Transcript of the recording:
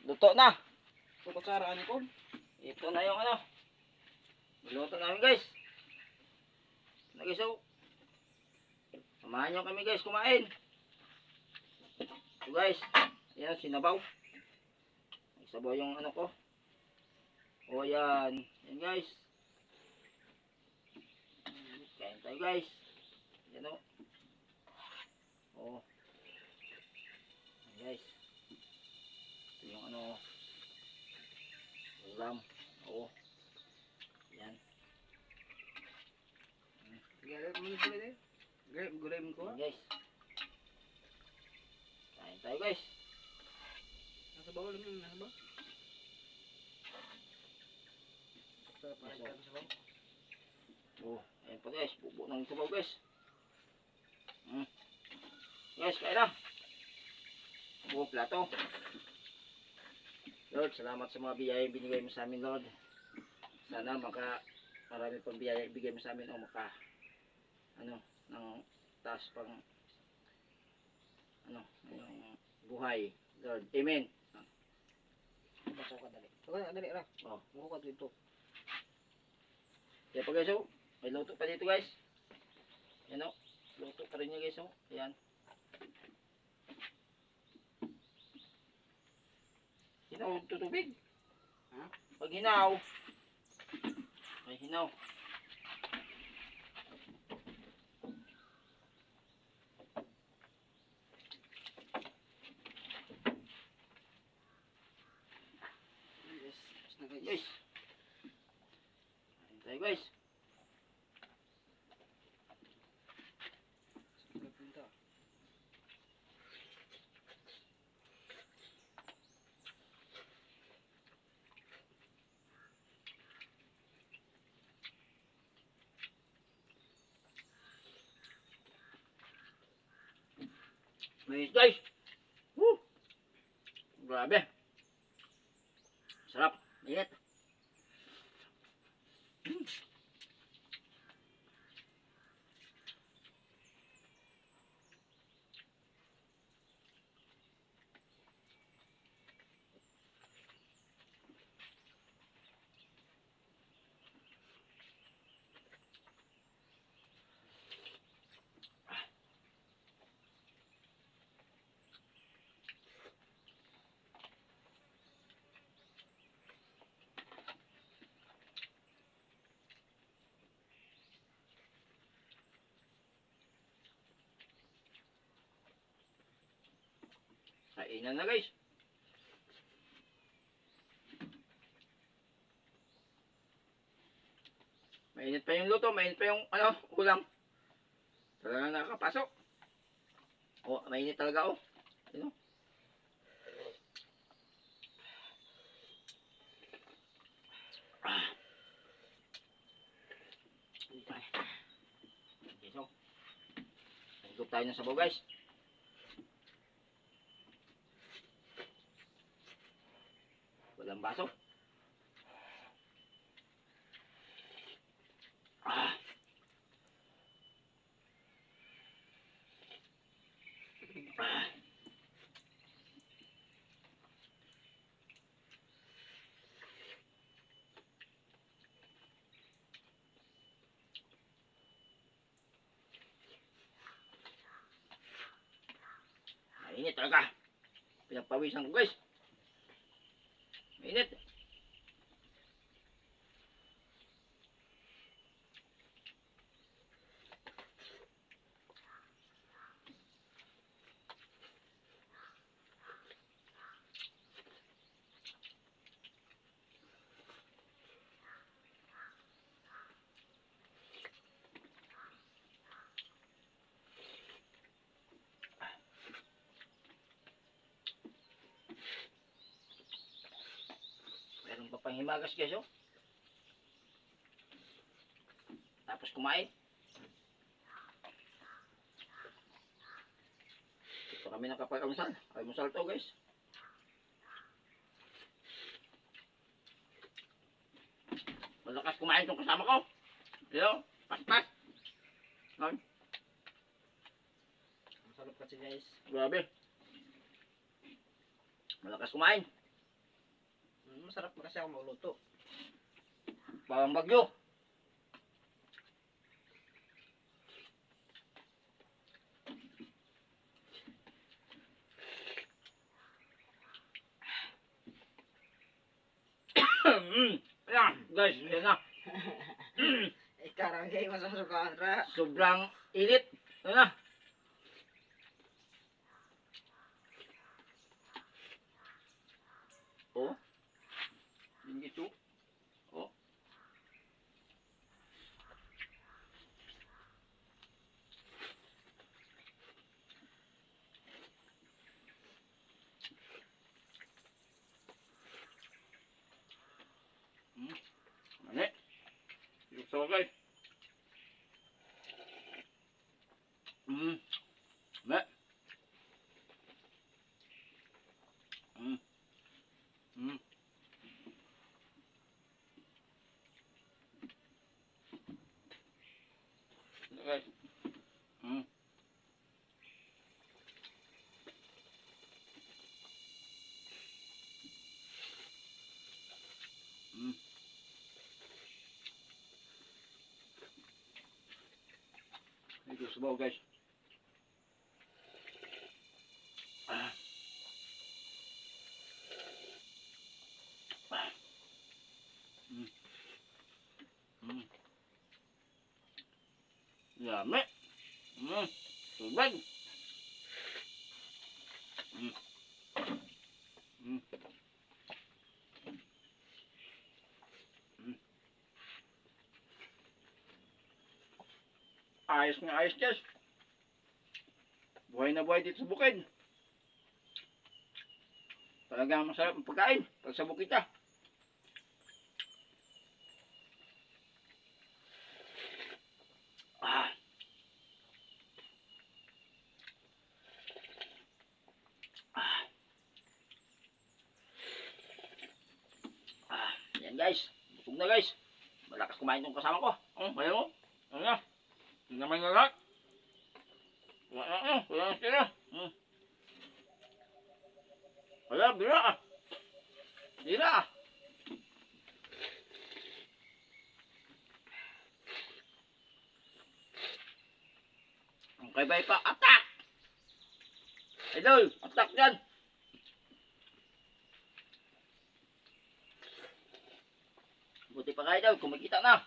Luto na. Ito kutsaraan ko. Ito na yung ano. Luto namin guys. Na guys, oh. Samahan nyo kami guys kumain. So guys, yan sinabaw. Sabaw yung ano ko. O yan. Yan guys. Kain tayo guys. Yan o. O. Yan guys. Ito yung ano. Ulam. O. Yan. Gulay mo ko. Yan guys. Kain tayo guys. Nasa bawal naman, nasa bawal. Oh, ayan pa guys, bubo ng sabaw guys. Guys, kain na. Buo plato. Lord, salamat sa mga biyaya binigay mo sa amin, Lord. Sana marami pang biyaya ibigay mo sa amin o ng taas pang yung buhay, Lord. Amen. Pasok ka dali. Okay, dali ra. Oh, Buko ka dito. kaya pa guys, oh. May luto pa dito guys. Yan o. Luto pa rin niya guys, oh. Ayan. Hinaw tutubig. Ha? Pag hinaw. Ay hinaw. Yes. Tapos na guys. Guys. Ayan tayo guys. Punta. May guys. Woo! Grabe. Sarap. Init. Kainan na guys. Mainit pa yung luto, mainit pa yung ulam. Talagang nakakapasok. Oh, mainit talaga oh. Ano? Okay, so. Higop tayo ng sabaw guys. Walang baso. Mainit talaga. Pinagpawisan ko guys. Mainit. Meron pa pang himagas guys oh. Tapos kumain. Ito kami nakapag-almusal. Almusal to guys. Malakas kumain itong kasama ko. Hello? Pas-pas. Masarap kasi guys. Grabe. Malakas kumain. masarap na kasi ako magluto. Parang bagyo. Ayan, guys, yan na. Karang kayo masasukaan ra. Sobrang init. Yan na. Oh. Hindi ito. Oh. Mani. Yung so guys. Me. Mm. Mm. Guys. Mm. Mm. Ito sabaw guys. Ah. Mm. Mm. Yummy. Tubig. Mm. Mm. Mm. Ayos nga ayos guys. Buhay na buhay dito sa bukid. Talagang masarap ang pagkain pag sa bukid ka. Ah. Ah. Ah. Yan guys. Busog na guys. Malakas kumain tong kasama ko. Kaya mo. Ano na. Hindi naman na lahat. Wala na sila. Wala, bira ah. Bira ah. Ang kaibay pa. Atak! Idol, atak dyan. Buti pa kayo daw, kumikita na.